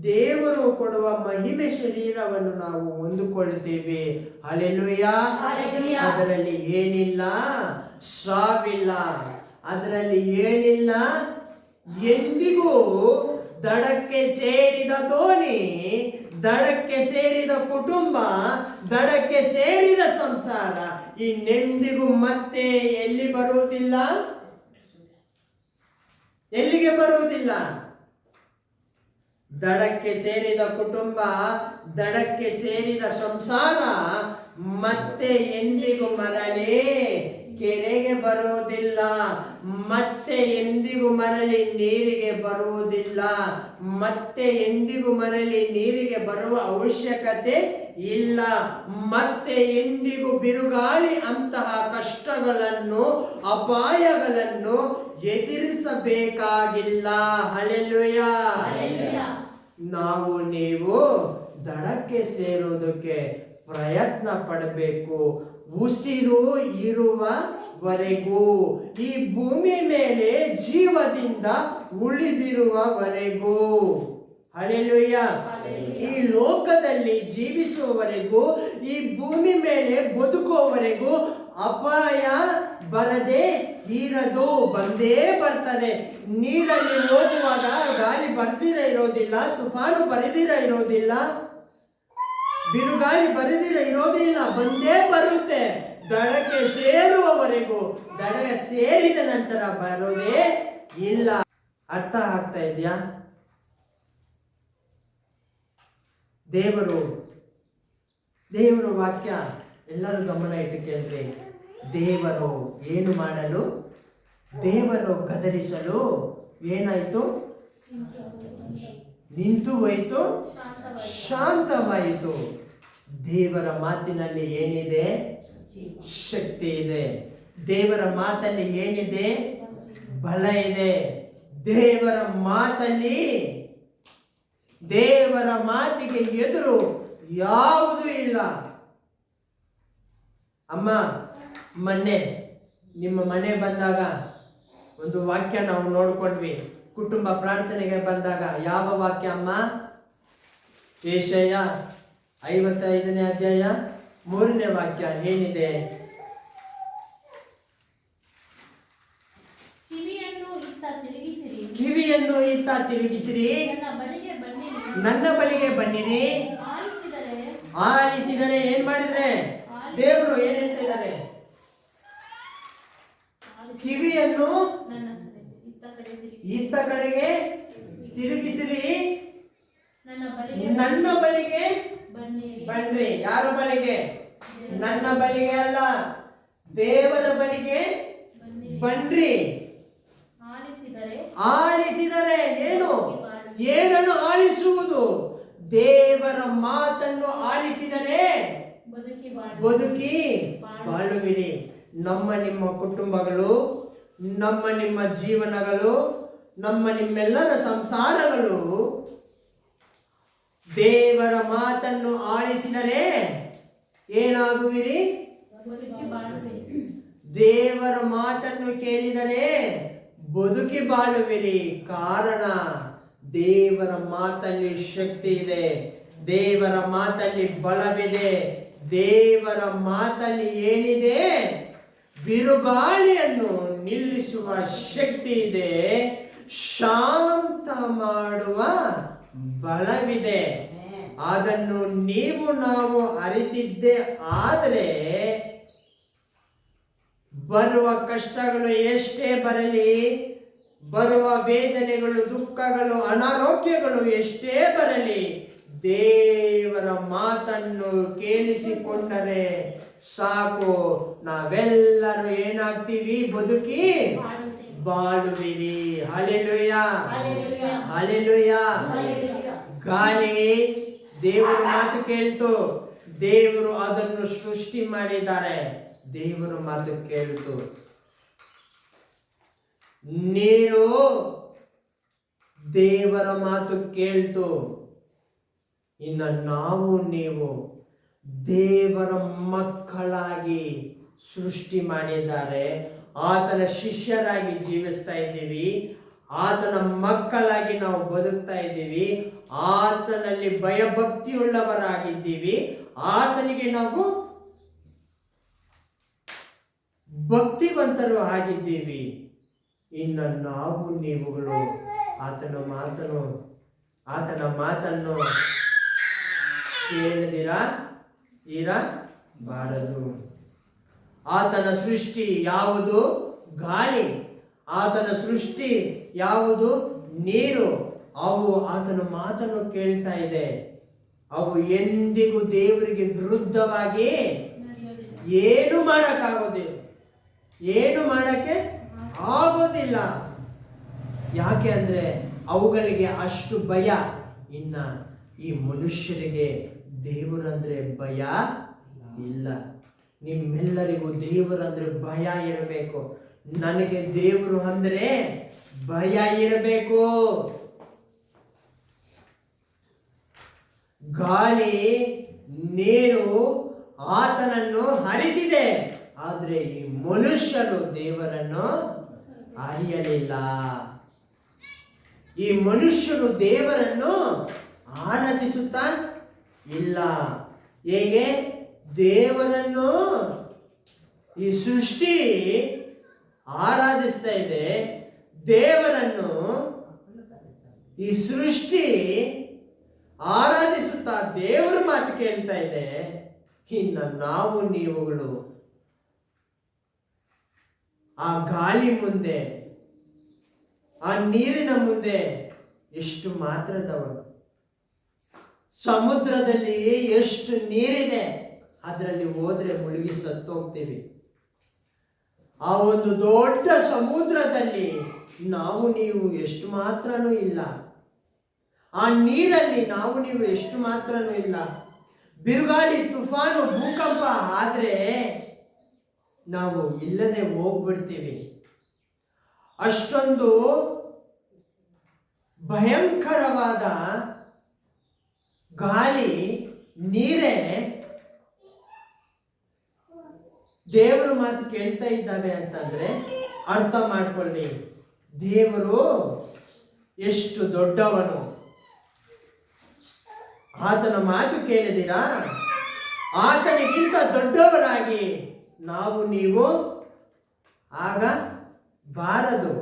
ದೇವರು ಕೊಡುವ ಮಹಿಮೆ ಶರೀರವನ್ನು ನಾವು ಹೊಂದಿಕೊಳ್ತೀವಿ. ಹಲ್ಲೆಲೂಯ. ಅದರಲ್ಲಿ ಏನಿಲ್ಲ, ಸಾವಿಲ್ಲ. ಅದರಲ್ಲಿ ಏನಿಲ್ಲ. ಎಂದಿಗೂ ದಡಕ್ಕೆ ಸೇರಿದ ದೋಣಿ, ದಡಕ್ಕೆ ಸೇರಿದ ಕುಟುಂಬ, ದಡಕ್ಕೆ ಸೇರಿದ ಸಂಸಾರ ಇನ್ನೆಂದಿಗೂ ಮತ್ತೆ ಎಲ್ಲಿ ಬರುವುದಿಲ್ಲ, ಎಲ್ಲಿಗೆ ಬರುವುದಿಲ್ಲ. ದಡಕ್ಕೆ ಸೇರಿದ ಕುಟುಂಬ, ದಡಕ್ಕೆ ಸೇರಿದ ಸಂಸಾರ ಮತ್ತೆ ಎಂದಿಗೂ ಮರಳಿ ಕೆರೆಗೆ ಬರುವುದಿಲ್ಲ, ಮತ್ತೆ ಎಂದಿಗೂ ಮರಳಿ ನೀರಿಗೆ ಬರುವುದಿಲ್ಲ, ಮತ್ತೆ ಎಂದಿಗೂ ಮರಳಿ ನೀರಿಗೆ ಬರುವ ಅವಶ್ಯಕತೆ ಇಲ್ಲ. ಮತ್ತೆ ಎಂದಿಗೂ ಬಿರುಗಾಳಿ ಅಂತಹ ಕಷ್ಟಗಳನ್ನು, ಅಪಾಯಗಳನ್ನು ಎದುರಿಸಬೇಕಾಗಿಲ್ಲ. ಹಲ್ಲೆಲೂಯ. ನಾವು ನೀವು ದಡಕ್ಕೆ ಸೇರುವುದಕ್ಕೆ ಪ್ರಯತ್ನ ಪಡಬೇಕು. ಉಸಿರು ಇರುವವರೆಗೂ, ಈ ಭೂಮಿ ಮೇಲೆ ಜೀವದಿಂದ ಉಳಿದಿರುವವರೆಗೂ, ಹಲ್ಲೆಲೂಯ, ಈ ಲೋಕದಲ್ಲಿ ಜೀವಿಸುವವರೆಗೂ, ಈ ಭೂಮಿ ಮೇಲೆ ಬದುಕುವವರೆಗೂ ಅಪಾಯ ಬರದೆ ಇರದು. ಬಂದೇ ಬರ್ತದೆ. ನೀರಲ್ಲಿ ಹೋಗುವಾಗ ಗಾಳಿ ಬರ್ದಿರ ಇರೋದಿಲ್ಲ, ತುಫಾನು ಬರೆದಿರ ಇರೋದಿಲ್ಲ, ಬಿರುಗಾಳಿ ಬರೆದಿರ ಇರೋದಿಲ್ಲ, ಬಂದೇ ಬರುತ್ತೆ. ದಡಕ್ಕೆ ಸೇರುವವರೆಗೂ, ದಡ ಸೇರಿದ ನಂತರ ಬರೋದೇ ಇಲ್ಲ. ಅರ್ಥ ಆಗ್ತಾ ಇದೆಯಾ? ದೇವರು ವಾಕ್ಯ ಎಲ್ಲರೂ ಗಮನ ಇಟ್ಟು ಕೇಳ್ರಿ. ದೇವರು ಏನು ಮಾಡಲು, ದೇವರು ಗದರಿಸಲು ಏನಾಯ್ತು? ನಿಂತು ಹೋಯಿತು, ಶಾಂತವಾಯಿತು. ದೇವರ ಮಾತಿನಲ್ಲಿ ಏನಿದೆ? ಶಕ್ತಿ ಇದೆ. ದೇವರ ಮಾತಲ್ಲಿ ಏನಿದೆ? ಬಲ ಇದೆ. ದೇವರ ಮಾತಲ್ಲಿ, ದೇವರ ಮಾತಿಗೆ ಎದುರು ಯಾವುದೂ ಇಲ್ಲ. ಅಮ್ಮ, ಮೊನ್ನೆ ನಿಮ್ಮ ಮನೆ ಬಂದಾಗ ಒಂದು ವಾಕ್ಯ ನಾವು ನೋಡ್ಕೊಂಡ್ವಿ. ಕುಟುಂಬ ಪ್ರಾರ್ಥನೆಗೆ ಬಂದಾಗ ಯಾವ ವಾಕ್ಯ ಅಮ್ಮ? ಯೆಶಾಯ 55ನೇ ಅಧ್ಯಾಯ 3ನೇ ವಾಕ್ಯ ಏನಿದೆ? ಕಿವಿಯನ್ನು ಇತ್ತ ತಿರುಗಿಸಿರಿ, ನನ್ನ ಬಳಿಗೆ ಬನ್ನಿರಿ. ಆಲಿಸಿದರೆ ಏನ್ ಮಾಡಿದ್ರೆ? ದೇವರು ಏನ್ ಹೇಳ್ತಾ ಇದ್ದಾರೆ? ಕಿವಿಯನ್ನು ಇತ್ತ ಕಡೆಗೆ ತಿರುಗಿಸಿರಿ, ನನ್ನ ಬಳಿಗೆ ಬನ್ನಿರಿ. ಯಾರ ಬಳಿಗೆ? ನನ್ನ ಬಳಿಗೆ ಅಲ್ಲ, ದೇವರ ಬಳಿಗೆ ಬನ್ನಿರಿ. ಆಲಿಸಿದರೆ ಏನು? ಏನನ್ನು ಆಲಿಸುವುದು? ದೇವರ ಮಾತನ್ನು ಆಲಿಸಿದರೆ ಬದುಕಿ ಬಾಳುವಿರಿ. ನಮ್ಮ ನಿಮ್ಮ ಕುಟುಂಬಗಳು, ನಮ್ಮ ನಿಮ್ಮ ಜೀವನಗಳು, ನಮ್ಮ ನಿಮ್ಮೆಲ್ಲರ ಸಂಸಾರಗಳು ದೇವರ ಮಾತನ್ನು ಆಲಿಸಿದರೆ ಏನಾಗುವಿರಿ? ದೇವರ ಮಾತನ್ನು ಕೇಳಿದರೆ ಬದುಕಿ ಬಾಳುವಿರಿ. ಕಾರಣ ದೇವರ ಮಾತಲ್ಲಿ ಶಕ್ತಿ ಇದೆ, ದೇವರ ಮಾತಲ್ಲಿ ಬಲವಿದೆ, ದೇವರ ಮಾತಲ್ಲಿ ಏನಿದೆ? ಬಿರುಗಾಳಿಯನ್ನು ನಿಲ್ಲಿಸುವ ಶಕ್ತಿ ಇದೆ, ಶಾಂತ ಮಾಡುವ ಬಲವಿದೆ. ಅದನ್ನು ನೀವು ನಾವು ಅರಿತಿದ್ದೇ ಆದರೆ ಬರುವ ಕಷ್ಟಗಳು ಎಷ್ಟೇ ಬರಲಿ, ಬರುವ ವೇದನೆಗಳು, ದುಃಖಗಳು, ಅನಾರೋಗ್ಯಗಳು ಎಷ್ಟೇ ಬರಲಿ, ದೇವರ ಮಾತನ್ನು ಕೇಳಿಸಿಕೊಂಡರೆ ಸಾಕು, ನಾವೆಲ್ಲರೂ ಏನಾಗ್ತೀವಿ? ಬದುಕಿ ಬಾಳುವಿರಿ. Hallelujah, hallelujah. ಗಾಳಿ ದೇವರ ಮಾತು ಕೇಳ್ತು, ದೇವರು ಅದನ್ನು ಸೃಷ್ಟಿ ಮಾಡಿದ್ದಾರೆ, ದೇವರ ಮಾತು ಕೇಳ್ತು. ನೀರು ದೇವರ ಮಾತು ಕೇಳ್ತು. ಇನ್ನು ನಾವು ನೀವು ದೇವರ ಮಕ್ಕಳಾಗಿ ಸೃಷ್ಟಿ ಮಾಡಿದ್ದಾರೆ, ಆತನ ಶಿಷ್ಯರಾಗಿ ಜೀವಿಸ್ತಾ ಇದ್ದೀವಿ, ಆತನ ಮಕ್ಕಳಾಗಿ ನಾವು ಬದುಕ್ತಾ ಇದ್ದೀವಿ, ಆತನಲ್ಲಿ ಭಯಭಕ್ತಿಯುಳ್ಳವರಾಗಿದ್ದೀವಿ, ಆತನಿಗೆ ನಾವು ಭಕ್ತಿವಂತರು ಆಗಿದ್ದೀವಿ. ಇನ್ನು ನಾವು ನೀವುಗಳು ಆತನ ಮಾತನ್ನು ಕೇಳದಿರಾ ಇರಬಾರದು. ಆತನ ಸೃಷ್ಟಿ ಯಾವುದು? ಗಾಳಿ. ಆತನ ಸೃಷ್ಟಿ ಯಾವುದು? ನೀರು. ಅವು ಆತನ ಮಾತನ್ನು ಕೇಳ್ತಾ ಇದೆ. ಅವು ಎಂದಿಗೂ ದೇವರಿಗೆ ವಿರುದ್ಧವಾಗಿ ಏನು ಮಾಡಕ್ಕೆ ಆಗೋದಿಲ್ಲ. ಯಾಕೆ ಅಂದ್ರೆ ಅವುಗಳಿಗೆ ಅಷ್ಟು ಭಯ. ಇನ್ನ ಈ ಮನುಷ್ಯರಿಗೆ ದೇವರಂದ್ರೆ ಭಯ ಇಲ್ಲ. ನಿಮ್ಮೆಲ್ಲರಿಗೂ ದೇವರಂದ್ರೆ ಭಯ ಇರಬೇಕು. ನನಗೆ ದೇವರು ಅಂದ್ರೆ ಭಯ ಇರಬೇಕು. ಗಾಳಿ, ನೀರು ಆತನನ್ನು ಹರಿದಿದೆ, ಆದ್ರೆ ಈ ಮನುಷ್ಯರು ದೇವರನ್ನು ಅರಿಯಲಿಲ್ಲ. ಈ ಮನುಷ್ಯರು ದೇವರನ್ನು ಆರಾಧಿಸುತ್ತಾ ಇಲ್ಲ. ಹೇಗೆ? ದೇವರನ್ನು ಈ ಸೃಷ್ಟಿ ಆರಾಧಿಸ್ತಾ ಇದೆ, ದೇವರನ್ನು ಈ ಸೃಷ್ಟಿ ಆರಾಧಿಸುತ್ತಾ ದೇವರ ಮಾತು ಕೇಳ್ತಾ ಇದೆ. ಇನ್ನು ನಾವು ನೀವುಗಳು ಆ ಗಾಳಿ ಮುಂದೆ, ಆ ನೀರಿನ ಮುಂದೆ ಎಷ್ಟು ಮಾತ್ರದವರು. ಸಮುದ್ರದಲ್ಲಿ ಎಷ್ಟು ನೀರಿದೆ, ಅದರಲ್ಲಿ ಹೋದ್ರೆ ಮುಳುಗಿ ಸತ್ತೋಗ್ತೀವಿ. ಆ ಒಂದು ದೊಡ್ಡ ಸಮುದ್ರದಲ್ಲಿ ನಾವು ನೀವು ಎಷ್ಟು ಮಾತ್ರನೂ ಇಲ್ಲ. ಆ ನೀರಲ್ಲಿ ನಾವು ನೀವು ಎಷ್ಟು ಮಾತ್ರನೂ ಇಲ್ಲ. ಬಿರುಗಾಳಿ, ತುಫಾನು, ಭೂಕಂಪ ಆದ್ರೆ ನಾವು ಇಲ್ಲದೆ ಹೋಗ್ಬಿಡ್ತೀವಿ. ಅಷ್ಟೊಂದು ಭಯಂಕರವಾದ ಗಾಳಿ, ನೀರೇ ದೇವರ ಮಾತು ಕೇಳ್ತಾ ಇದ್ದಾವೆ ಅಂತಂದ್ರೆ ಅರ್ಥ ಮಾಡ್ಕೊಳ್ಳಿ, ದೇವರು ಎಷ್ಟು ದೊಡ್ಡವನು. ಆತನ ಮಾತು ಕೇಳಿದಿರಾ? ಆತನಿಗಿಂತ ದೊಡ್ಡವರಾಗಿ ನಾವು ನೀವು ಆಗಬಾರದು.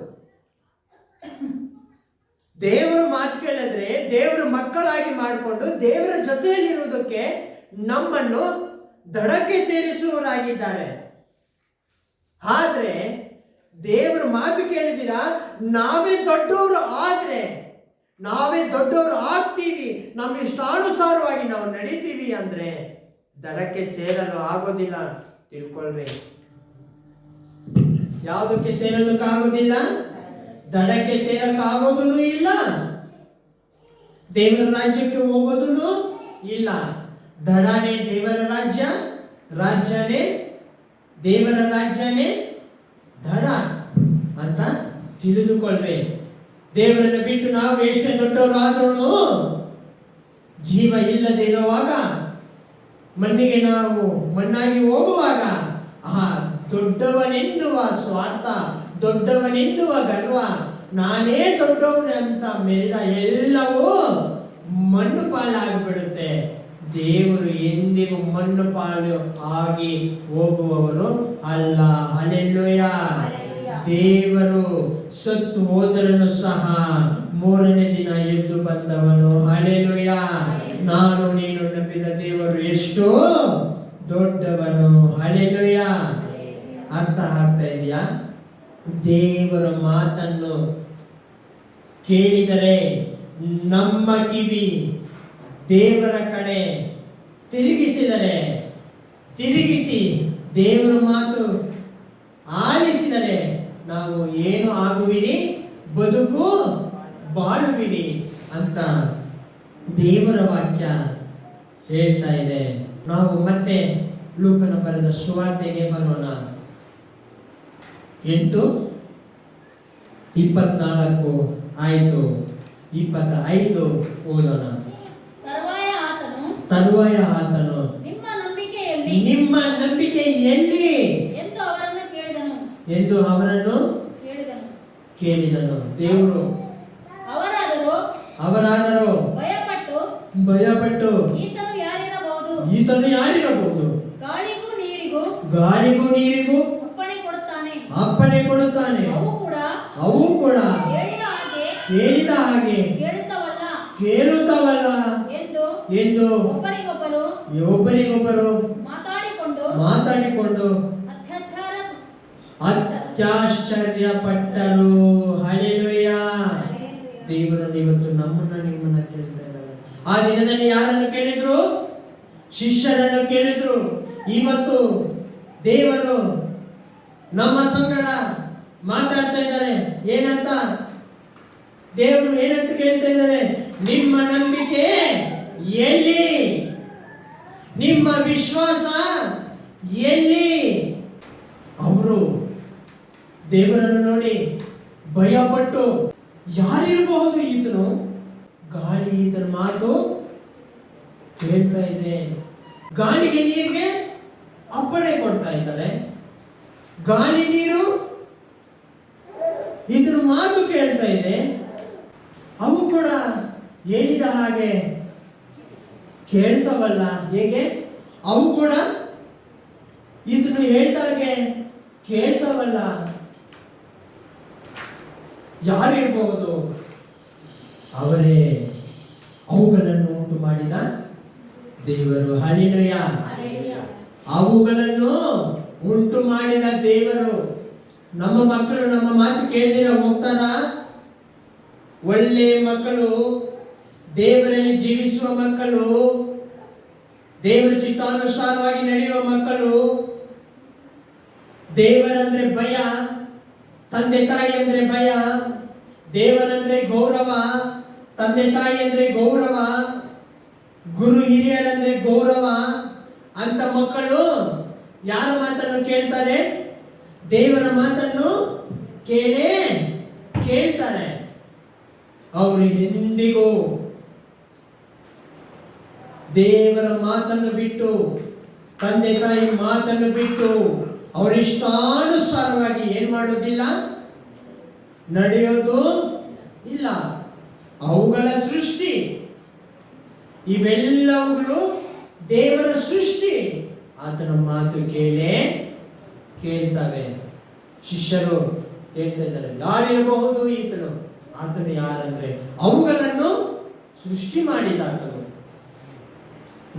ದೇವರ ಮಾತು ಕೇಳಿದ್ರೆ ದೇವರ ಮಕ್ಕಳಾಗಿ ಮಾಡಿಕೊಂಡು ದೇವರ ಜೊತೆಯಲ್ಲಿರುವುದಕ್ಕೆ ನಮ್ಮನ್ನು ದಡಕ್ಕೆ ಸೇರಿಸುವವರಾಗಿದ್ದಾರೆ. ಆದ್ರೆ ದೇವರ ಮಾತು ಕೇಳಿದಿರಾ? ನಾವೇ ದೊಡ್ಡವರು ಆಗ್ತೀವಿ, ನಮ್ಮ ಇಷ್ಟಾನುಸಾರವಾಗಿ ನಾವು ನಡೀತೀವಿ ಅಂದ್ರೆ ದಡಕ್ಕೆ ಸೇರಲು ಆಗೋದಿಲ್ಲ. ತಿಳ್ಕೊಳ್ರಿ, ಯಾವುದಕ್ಕೆ ಸೇರೋದಕ್ಕಾಗೋದಿಲ್ಲ? ದಡಕ್ಕೆ ಸೇರಕ್ಕಾಗೋದೂ ಇಲ್ಲ, ದೇವರ ರಾಜ್ಯಕ್ಕೆ ಹೋಗೋದೂ ಇಲ್ಲ. ದಡನೇ ದೇವರ ರಾಜ್ಯ, ರಾಜ್ಯನೇ ದೇವರ ರಾಜ್ಯನೇ ದಡ ಅಂತ ತಿಳಿದುಕೊಳ್ಳ್ರಿ. ದೇವರನ್ನು ಬಿಟ್ಟು ನಾವು ಎಷ್ಟೇ ದೊಡ್ಡವರು ಆದ್ರೂ ಜೀವ ಇಲ್ಲದೆ ಇರುವಾಗ, ಮಣ್ಣಿಗೆ ನಾವು ಮಣ್ಣಾಗಿ ಹೋಗುವಾಗ, ಆ ದೊಡ್ಡವನೆನ್ನುವ ಸ್ವಾರ್ಥ, ದೊಡ್ಡವನೆನ್ನುವ ಗರ್ವ, ನಾನೇ ದೊಡ್ಡವನೇ ಅಂತ ಮೆರೆದ ಎಲ್ಲವೂ ಮಣ್ಣು ಪಾಲಾಗಿಬಿಡುತ್ತೆ. ದೇವರು ಎಂದಿಗೂ ಮಣ್ಣು ಪಾಲು ಆಗಿ ಹೋಗುವವರು ಅಲ್ಲ. ಹಲ್ಲೆಲೂಯಾ. ದೇವರು ಸತ್ತು ಹೋದರನ್ನು ಸಹ ಮೂರನೇ ದಿನ ಎದ್ದು ಬಂದವನು. ಹಲ್ಲೆಲೂಯಾ. ನಾನು ನೀನು ನಂಬಿದ ದೇವರು ಎಷ್ಟು ದೊಡ್ಡವನು. ಹಲ್ಲೆಲೂಯಾ. ಅರ್ಥ ಆಗ್ತಾ ಇದೆಯಾ? ದೇವರ ಮಾತನ್ನು ಕೇಳಿದರೆ ನಮ್ಮ ಕಿವಿ ದೇವರ ಕಡೆ ತಿರುಗಿಸಿ ದೇವರ ಮಾತು ಆಲಿಸಿದರೆ ನಾವು ಏನು ಆಗುವಿರಿ? ಬದುಕು ಬಾಳುವಿರಿ ಅಂತ ದೇವರ ವಾಕ್ಯ ಹೇಳ್ತಾ ಇದೆ. ನಾವು ಮತ್ತೆ ಲೂಕನ ಬರೆದ ಸುವಾರ್ತೆಗೆ ಬರೋಣ. 8:24 ಆಯಿತು, 25 ಓದೋಣ. ತರುವಾಯ ಆತನು ನಿಮ್ಮ ನಂಬಿಕೆ ಎಲ್ಲಿ ಎಂದು ಅವರನ್ನು ಕೇಳಿದನು. ದೇವರು ಅವರಾದರೂ ಭಯಪಟ್ಟು ಈತನು ಯಾರಿರಬಹುದು? ಗಾಳಿಗೂ ನೀರಿಗೂ ಅಪ್ಪಣೆ ಕೊಡುತ್ತಾನೆ. ಅವು ಕೂಡ ಹೇಳಿದ ಹಾಗೆ ಕೇಳುತ್ತವಲ್ಲ ಎಂದು ಒಬ್ಬರಿಗೊಬ್ಬರು ಮಾತಾಡಿಕೊಂಡು ಅತ್ಯಾಶ್ಚರ್ಯಪಟ್ಟರು. ಹಲ್ಲೆಲೂಯಾ. ದೇವರು ಇವತ್ತು ನಿಮ್ಮನ್ನ ಕೇಳ್ತಾ ಇದ್ದಾರೆ. ಆ ದಿನದಲ್ಲಿ ಯಾರನ್ನು ಕೇಳಿದ್ರು? ಶಿಷ್ಯರನ್ನು ಕೇಳಿದ್ರು. ಇವತ್ತು ದೇವರು ನಮ್ಮ ಸಂಗಡ ಮಾತಾಡ್ತಾ ಇದ್ದಾರೆ. ಏನಂತ? ದೇವರು ಏನಂತ ಕೇಳ್ತಾ ಇದ್ದಾರೆ? ನಿಮ್ಮ ನಂಬಿಕೆ ಎಲ್ಲಿ? ನಿಮ್ಮ ವಿಶ್ವಾಸ ಎಲ್ಲಿ? ಅವರು ದೇವರನ್ನು ನೋಡಿ ಭಯಪಟ್ಟು, ಯಾರಿರಬಹುದು ಈತನು? ಗಾಳಿ ಈತನ ಮಾತು ಕೇಳ್ತಾ ಇದೆ. ಗಾಳಿಗೆ ನೀರಿಗೆ ಅಪ್ಪಣೆ ಕೊಡ್ತಾ ಇದ್ದಾರೆ. ಗಾಳಿ ನೀರು ಇದ್ರ ಮಾತು ಕೇಳ್ತಾ ಇದೆ. ಅವು ಕೂಡ ಹೇಳಿದ ಹಾಗೆ ಕೇಳ್ತಾವಲ್ಲ. ಹೇಗೆ? ಅವು ಕೂಡ ಇದನ್ನು ಹೇಳ್ದಾಗೆ ಕೇಳ್ತಾವಲ್ಲ. ಯಾರಿರಬಹುದು? ಅವರೇ ಅವುಗಳನ್ನು ಉಂಟು ಮಾಡಿದ ದೇವರು. ಹಲ್ಲೆಲೂಯಾ. ಅವುಗಳನ್ನು ಉಂಟು ಮಾಡಿದ ದೇವರು. ನಮ್ಮ ಮಕ್ಕಳು ನಮ್ಮ ಮಾತು ಕೇಳ್ದಿರ ಹೋಗ್ತಾರ? ಒಳ್ಳೆ ಮಕ್ಕಳು, ದೇವರಲ್ಲಿ ಜೀವಿಸುವ ಮಕ್ಕಳು, ದೇವರ ಚಿತ್ತಾನುಸಾರವಾಗಿ ನಡೆಯುವ ಮಕ್ಕಳು, ದೇವರಂದ್ರೆ ಭಯ, ತಂದೆ ತಾಯಿ ಅಂದ್ರೆ ಭಯ, ದೇವರಂದ್ರೆ ಗೌರವ, ತಂದೆ ತಾಯಿ ಅಂದ್ರೆ ಗೌರವ, ಗುರು ಹಿರಿಯರಂದ್ರೆ ಗೌರವ ಅಂತ ಮಕ್ಕಳು ಯಾರ ಮಾತನ್ನು ಕೇಳ್ತಾರೆ? ದೇವರ ಮಾತನ್ನು ಕೇಳ್ತಾರೆ. ಅವರು ಎಂದಿಗೂ ದೇವರ ಮಾತನ್ನು ಬಿಟ್ಟು, ತಂದೆ ತಾಯಿ ಮಾತನ್ನು ಬಿಟ್ಟು ಅವರಿಷ್ಟಾನುಸಾರವಾಗಿ ಏನ್ ಮಾಡೋದಿಲ್ಲ, ನಡೆಯೋದು ಇಲ್ಲ. ಅವುಗಳ ಸೃಷ್ಟಿ, ಇವೆಲ್ಲವುಗಳು ದೇವರ ಸೃಷ್ಟಿ. ಆತನ ಮಾತು ಕೇಳ್ತವೆ. ಶಿಷ್ಯರು ಕೇಳ್ತಾ ಇದ್ದಾರೆ, ಯಾರಿರಬಹುದು ಈತನು? ಆತನು ಯಾರಂದ್ರೆ ಅವುಗಳನ್ನು ಸೃಷ್ಟಿ ಮಾಡಿದ ಆತನು.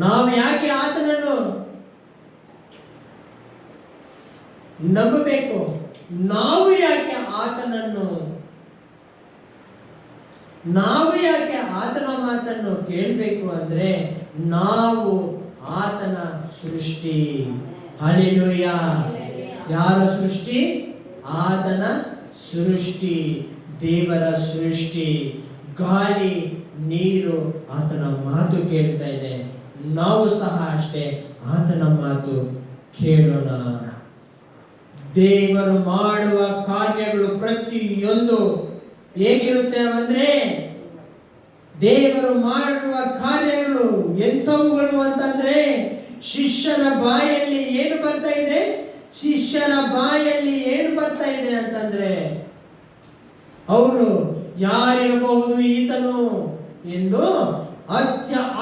ನಾವು ಯಾಕೆ ಆತನನ್ನು ನಂಬಬೇಕು? ನಾವು ಯಾಕೆ ಆತನ ಮಾತನ್ನು ಕೇಳಬೇಕು ಅಂದ್ರೆ ನಾವು ಆತನ ಸೃಷ್ಟಿ. ಹಲ್ಲೆಲೂಯಾ. ಯಾರ ಸೃಷ್ಟಿ? ಆತನ ಸೃಷ್ಟಿ, ದೇವರ ಸೃಷ್ಟಿ. ಗಾಳಿ ನೀರು ಆತನ ಮಾತು ಕೇಳ್ತಾ ಇದೆ. ನಾವು ಸಹ ಅಷ್ಟೇ ಆತನ ಮಾತು ಕೇಳೋಣ. ದೇವರು ಮಾಡುವ ಕಾರ್ಯಗಳು ಪ್ರತಿಯೊಂದು ಹೇಗಿರುತ್ತೆ ಅಂದ್ರೆ, ದೇವರು ಮಾಡುವ ಕಾರ್ಯಗಳು ಎಂಥವುಗಳು ಅಂತಂದ್ರೆ, ಶಿಷ್ಯರ ಬಾಯಲ್ಲಿ ಏನು ಬರ್ತಾ ಇದೆ? ಅಂತಂದ್ರೆ ಅವರು ಯಾರಿರಬಹುದು ಈತನು ಎಂದು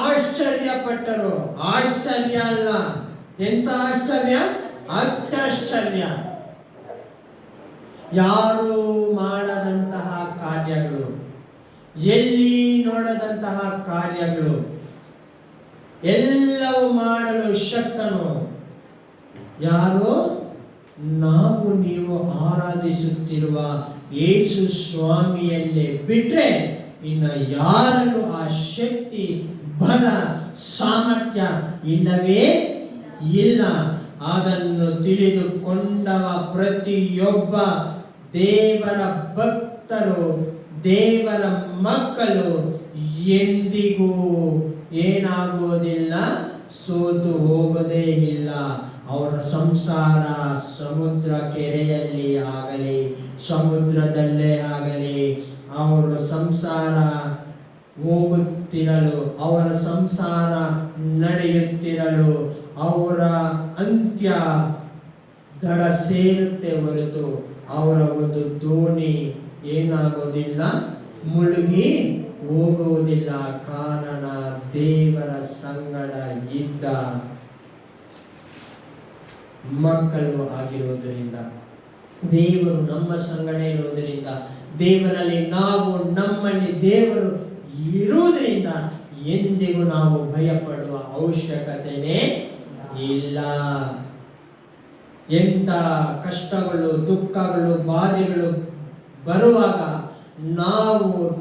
ಆಶ್ಚರ್ಯಪಟ್ಟರು. ಆಶ್ಚರ್ಯ ಅಲ್ಲ, ಎಂತ ಆಶ್ಚರ್ಯ? ಅತ್ಯಾಶ್ಚರ್ಯ. ಯಾರು ಮಾಡದಂತಹ ಕಾರ್ಯಗಳು, ಎಲ್ಲಿ ನೋಡದಂತಹ ಕಾರ್ಯಗಳು, ಎಲ್ಲವೂ ಮಾಡಲು ಶಕ್ತನು ಯಾರು? ನಾವು ನೀವು ಆರಾಧಿಸುತ್ತಿರುವ ಯೇಸು ಸ್ವಾಮಿಯಲ್ಲೇ ಬಿಟ್ರೆ ಇನ್ನು ಯಾರಲ್ಲೂ ಆ ಶಕ್ತಿ, ಬಲ, ಸಾಮರ್ಥ್ಯ ಇಲ್ಲವೇ ಇಲ್ಲ. ಅದನ್ನು ತಿಳಿದುಕೊಂಡವ ಪ್ರತಿಯೊಬ್ಬ ದೇವರ ಭಕ್ತರು, ದೇವರ ಮಕ್ಕಳು ಎಂದಿಗೂ ಏನಾಗುವುದಿಲ್ಲ, ಸೋತು ಹೋಗೋದೇ ಇಲ್ಲ. ಅವರ ಸಂಸಾರ ಸಮುದ್ರ ಕೆರೆಯಲ್ಲಿ ಆಗಲಿ, ಸಮುದ್ರದಲ್ಲೇ ಆಗಲಿ, ಅವರ ಸಂಸಾರ ಹೋಗುತ್ತಿರಲು, ಅವರ ಸಂಸಾರ ನಡೆಯುತ್ತಿರಲು ಅವರ ಅಂತ್ಯ ದಡ ಸೇರುತ್ತೆ ಹೊರತು ಅವರ ಒಂದು ದೋಣಿ ಏನಾಗೋದಿಲ್ಲ, ಮುಳುಗಿ ಹೋಗುವುದಿಲ್ಲ. ಕಾರಣ ದೇವರ ಸಂಗಡ ಇದ್ದ ಮಕ್ಕಳು ಆಗಿರುವುದರಿಂದ, ದೇವರು ನಮ್ಮ ಸಂಗಡ ಇರುವುದರಿಂದ, ದೇವರಲ್ಲಿ ನಾವು, ನಮ್ಮಲ್ಲಿ ದೇವರು ಇರುವುದರಿಂದ ಎಂದಿಗೂ ನಾವು ಭಯಪಡುವ ಅವಶ್ಯಕತೆನೇ ಇಲ್ಲ. ಎಂಥ ಕಷ್ಟಗಳು, ದುಃಖಗಳು, ಬಾಧೆಗಳು ಬರುವಾಗ ನಾವು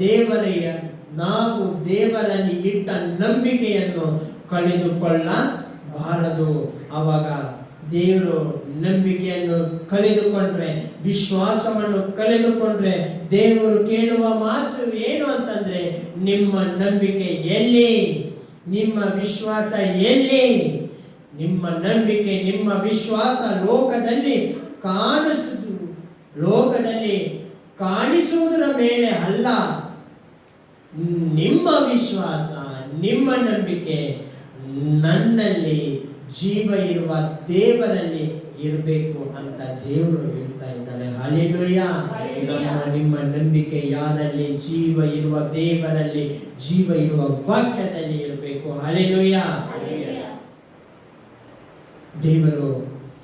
ದೇವರಲ್ಲಿ ಇಟ್ಟ ನಂಬಿಕೆಯನ್ನು ಕಳೆದುಕೊಳ್ಳಬಾರದು. ಆವಾಗ ದೇವರು ನಂಬಿಕೆಯನ್ನು ಕಳೆದುಕೊಂಡ್ರೆ, ವಿಶ್ವಾಸವನ್ನು ಕಳೆದುಕೊಂಡ್ರೆ, ದೇವರು ಕೇಳುವ ಮಾತು ಏನು ಅಂತಂದ್ರೆ, ನಿಮ್ಮ ನಂಬಿಕೆ ಎಲ್ಲಿ, ನಿಮ್ಮ ವಿಶ್ವಾಸ ಎಲ್ಲಿ? ನಿಮ್ಮ ನಂಬಿಕೆ, ನಿಮ್ಮ ವಿಶ್ವಾಸ ಲೋಕದಲ್ಲಿ ಕಾಣಿಸುವುದರ ಮೇಲೆ ಅಲ್ಲ. ನಿಮ್ಮ ವಿಶ್ವಾಸ, ನಿಮ್ಮ ನಂಬಿಕೆ ನನ್ನಲ್ಲಿ ಜೀವ ಇರುವ ದೇವರಲ್ಲಿ ಇರಬೇಕು ಅಂತ ದೇವರು ಹೇಳ್ತಾ ಇದ್ದಾರೆ. ಹಲ್ಲೆಲೂಯಾ. ನಿಮ್ಮ ನಂಬಿಕೆ ಯಾರಲ್ಲಿ? ಜೀವ ಇರುವ ದೇವರಲ್ಲಿ, ಜೀವ ಇರುವ ವಾಕ್ಯದಲ್ಲಿ ಇರಬೇಕು. ಹಲ್ಲೆಲೂಯಾ. ದೇವರು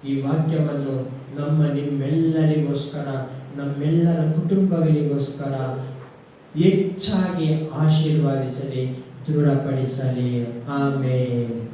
ಈ ವಾಕ್ಯವನ್ನು ನಿಮ್ಮೆಲ್ಲರಿಗೋಸ್ಕರ, ನಮ್ಮೆಲ್ಲರ ಕುಟುಂಬಗಳಿಗೋಸ್ಕರ ಹೆಚ್ಚಾಗಿ ಆಶೀರ್ವಾದಿಸಲಿ, ದೃಢಪಡಿಸಲಿ. ಆಮೆನ್.